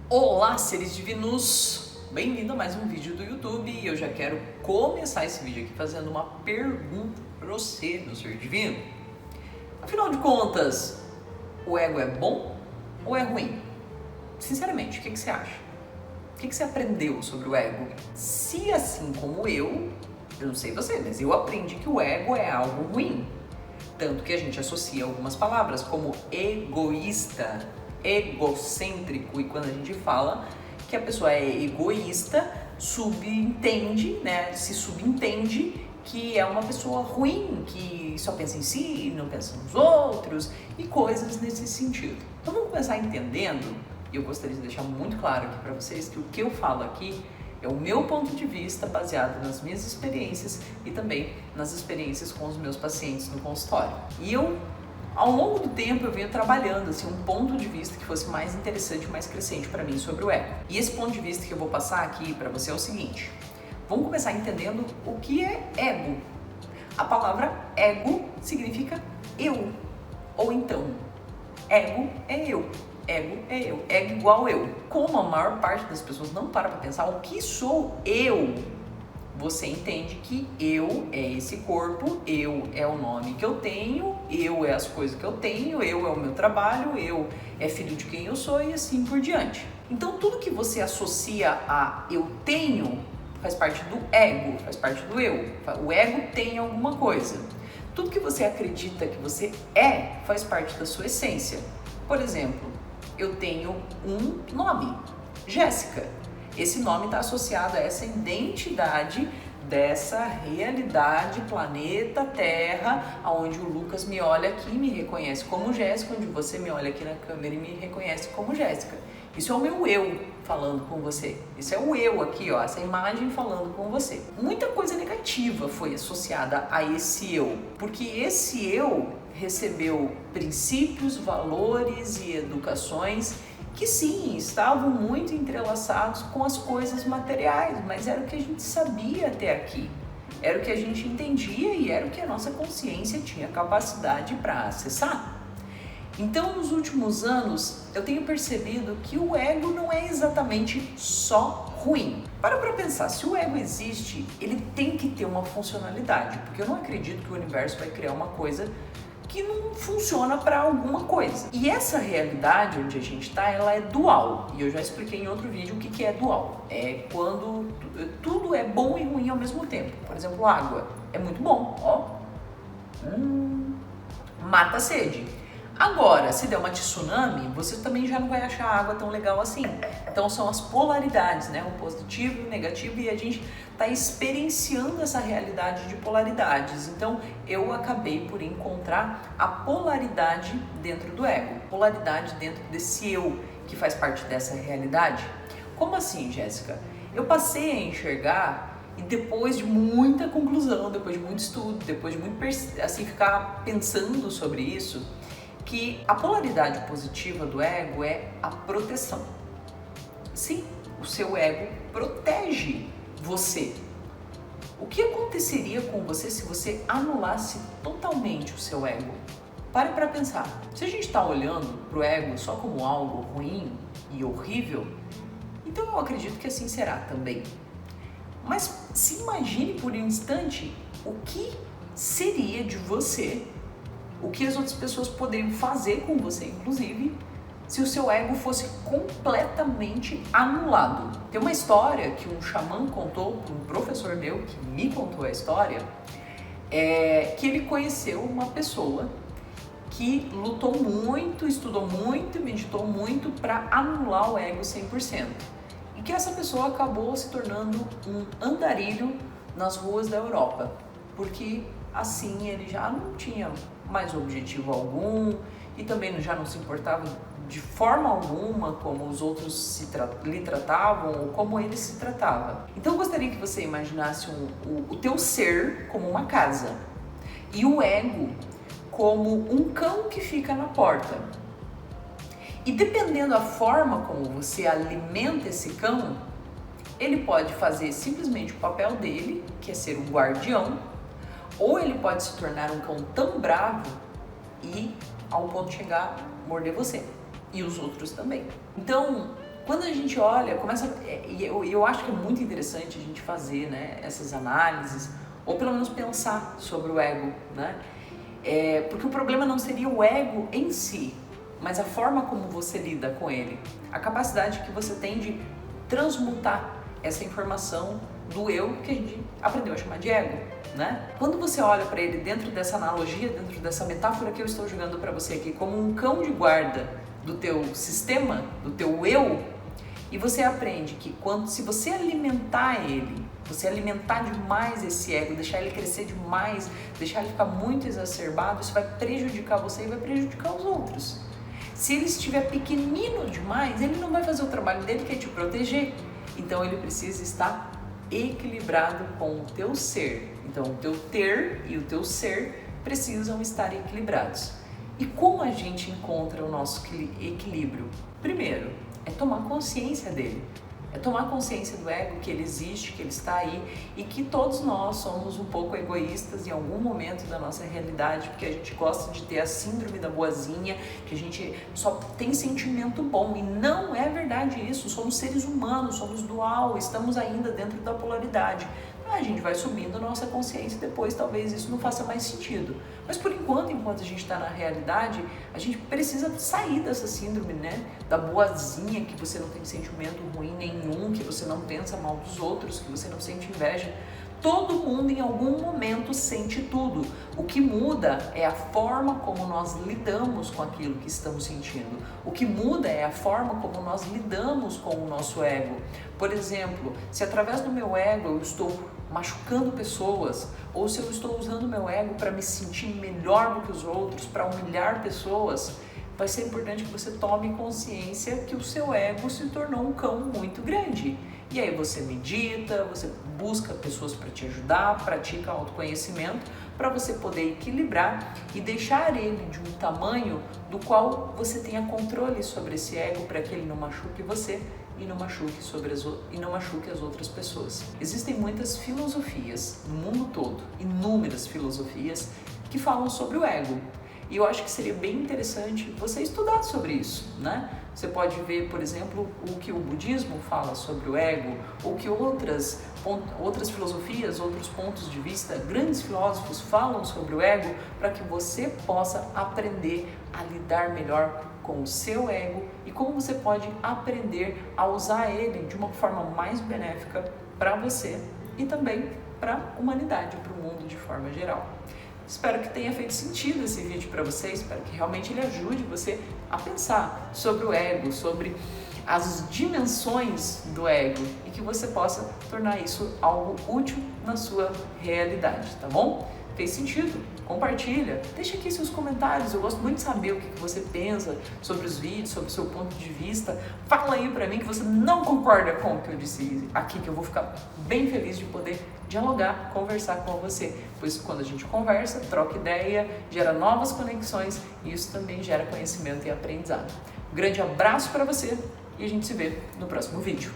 Olá, seres divinos! Bem-vindo a mais um vídeo do YouTube e eu já quero começar esse vídeo aqui fazendo uma pergunta para você, meu ser divino. Afinal de contas, o ego é bom ou é ruim? Sinceramente, o que você acha? O que você aprendeu sobre o ego? Se assim como eu não sei você, mas eu aprendi que o ego é algo ruim. Tanto que a gente associa algumas palavras como egoísta, egocêntrico, e quando a gente fala que a pessoa é egoísta, subentende, né, se subentende que é uma pessoa ruim, que só pensa em si, não pensa nos outros e coisas nesse sentido. Então vamos começar entendendo, e eu gostaria de deixar muito claro aqui para vocês que o que eu falo aqui é o meu ponto de vista baseado nas minhas experiências e também nas experiências com os meus pacientes no consultório. E eu, ao longo do tempo, eu venho trabalhando assim, um ponto de vista que fosse mais interessante, mais crescente para mim sobre o ego. E esse ponto de vista que eu vou passar aqui para você é o seguinte: vamos começar entendendo o que é ego. A palavra ego significa eu, ou então, ego é eu. Ego é eu, ego igual eu. Como a maior parte das pessoas não para pra pensar o que sou eu, você entende que eu é esse corpo, eu é o nome que eu tenho, eu é as coisas que eu tenho, eu é o meu trabalho, eu é filho de quem eu sou e assim por diante. Então tudo que você associa a eu tenho faz parte do ego, faz parte do eu. O ego tem alguma coisa. Tudo que você acredita que você é faz parte da sua essência. Por exemplo, eu tenho um nome, Jéssica. Esse nome está associado a essa identidade dessa realidade, planeta Terra, onde o Lucas me olha aqui e me reconhece como Jéssica, onde você me olha aqui na câmera e me reconhece como Jéssica. Isso é o meu eu falando com você. Isso é o eu aqui, ó, essa imagem falando com você. Muita coisa negativa foi associada a esse eu, porque esse eu recebeu princípios, valores e educações que sim, estavam muito entrelaçados com as coisas materiais, mas era o que a gente sabia até aqui. Era o que a gente entendia e era o que a nossa consciência tinha capacidade para acessar. Então, nos últimos anos, eu tenho percebido que o ego não é exatamente só ruim. Para pensar, se o ego existe, ele tem que ter uma funcionalidade, porque eu não acredito que o universo vai criar uma coisa que não funciona para alguma coisa. E essa realidade onde a gente está, ela é dual. E eu já expliquei em outro vídeo o que é dual. É quando tudo é bom e ruim ao mesmo tempo. Por exemplo, água é muito bom, ó. Mata a sede. Agora, se der uma tsunami, você também já não vai achar a água tão legal assim. Então são as polaridades, né? O positivo e o negativo, e a gente está experienciando essa realidade de polaridades. Então eu acabei por encontrar a polaridade dentro do ego, polaridade dentro desse eu que faz parte dessa realidade. Como assim, Jéssica? Eu passei a enxergar, e depois de muita conclusão, depois de muito estudo, depois de muito assim, ficar pensando sobre isso, que a polaridade positiva do ego é a proteção. Sim, o seu ego protege você. O que aconteceria com você se você anulasse totalmente o seu ego? Pare para pensar. Se a gente está olhando para o ego só como algo ruim e horrível, então eu acredito que assim será também. Mas se imagine por um instante o que seria de você, o que as outras pessoas poderiam fazer com você, inclusive, se o seu ego fosse completamente anulado. Tem uma história que um xamã contou, um professor meu que me contou a história, que ele conheceu uma pessoa que lutou muito, estudou muito, meditou muito para anular o ego 100%. E que essa pessoa acabou se tornando um andarilho nas ruas da Europa, porque assim ele já não tinha mais objetivo algum e também já não se importava de forma alguma como os outros lhe tratavam ou como ele se tratava. Então eu gostaria que você imaginasse o teu ser como uma casa e o ego como um cão que fica na porta. E dependendo da forma como você alimenta esse cão, ele pode fazer simplesmente o papel dele, que é ser um guardião, ou ele pode se tornar um cão tão bravo e ao ponto de chegar a morder você e os outros também. Então, Quando a gente olha, e eu acho que é muito interessante a gente fazer, né, essas análises, ou pelo menos pensar sobre o ego, né? Porque o problema não seria o ego em si, mas a forma como você lida com ele, a capacidade que você tem de transmutar essa informação do eu que a gente aprendeu a chamar de ego, né? Quando você olha para ele dentro dessa analogia, dentro dessa metáfora que eu estou jogando para você aqui, como um cão de guarda do teu sistema, do teu eu, e você aprende que se você alimentar ele, você alimentar demais esse ego, deixar ele crescer demais, deixar ele ficar muito exacerbado, isso vai prejudicar você e vai prejudicar os outros. Se ele estiver pequenino demais, ele não vai fazer o trabalho dele, que é te proteger. Então ele precisa estar equilibrado com o teu ser. Então o teu ter e o teu ser precisam estar equilibrados. E como a gente encontra o nosso equilíbrio? Primeiro, é tomar consciência dele. É tomar consciência do ego, que ele existe, que ele está aí e que todos nós somos um pouco egoístas em algum momento da nossa realidade, porque a gente gosta de ter a síndrome da boazinha, que a gente só tem sentimento bom, e não é verdade isso. Somos seres humanos, somos dual, estamos ainda dentro da polaridade. A gente vai subindo a nossa consciência e depois talvez isso não faça mais sentido. Mas por enquanto a gente está na realidade, a gente precisa sair dessa síndrome, né? Da boazinha, que você não tem sentimento ruim nenhum, que você não pensa mal dos outros, que você não sente inveja. Todo mundo em algum momento sente tudo. O que muda é a forma como nós lidamos com aquilo que estamos sentindo. O que muda é a forma como nós lidamos com o nosso ego. Por exemplo, se através do meu ego eu estou machucando pessoas, ou se eu estou usando o meu ego para me sentir melhor do que os outros, para humilhar pessoas, vai ser importante que você tome consciência que o seu ego se tornou um cão muito grande. E aí você medita, você busca pessoas para te ajudar, pratica autoconhecimento para você poder equilibrar e deixar ele de um tamanho do qual você tenha controle sobre esse ego, para que ele não machuque você e não machuque as outras pessoas. Existem muitas filosofias no mundo todo, inúmeras filosofias que falam sobre o ego. E eu acho que seria bem interessante você estudar sobre isso, né? Você pode ver, por exemplo, o que o budismo fala sobre o ego, ou que outras filosofias, outros pontos de vista, grandes filósofos falam sobre o ego, para que você possa aprender a lidar melhor com o seu ego e como você pode aprender a usar ele de uma forma mais benéfica para você e também para a humanidade, para o mundo de forma geral. Espero que tenha feito sentido esse vídeo para você, espero que realmente ele ajude você a pensar sobre o ego, sobre as dimensões do ego e que você possa tornar isso algo útil na sua realidade, tá bom? Fez sentido? Compartilha, deixa aqui seus comentários, eu gosto muito de saber o que você pensa sobre os vídeos, sobre o seu ponto de vista. Fala aí pra mim que você não concorda com o que eu disse aqui, que eu vou ficar bem feliz de poder dialogar, conversar com você, pois quando a gente conversa, troca ideia, gera novas conexões e isso também gera conhecimento e aprendizado. Um grande abraço para você e a gente se vê no próximo vídeo.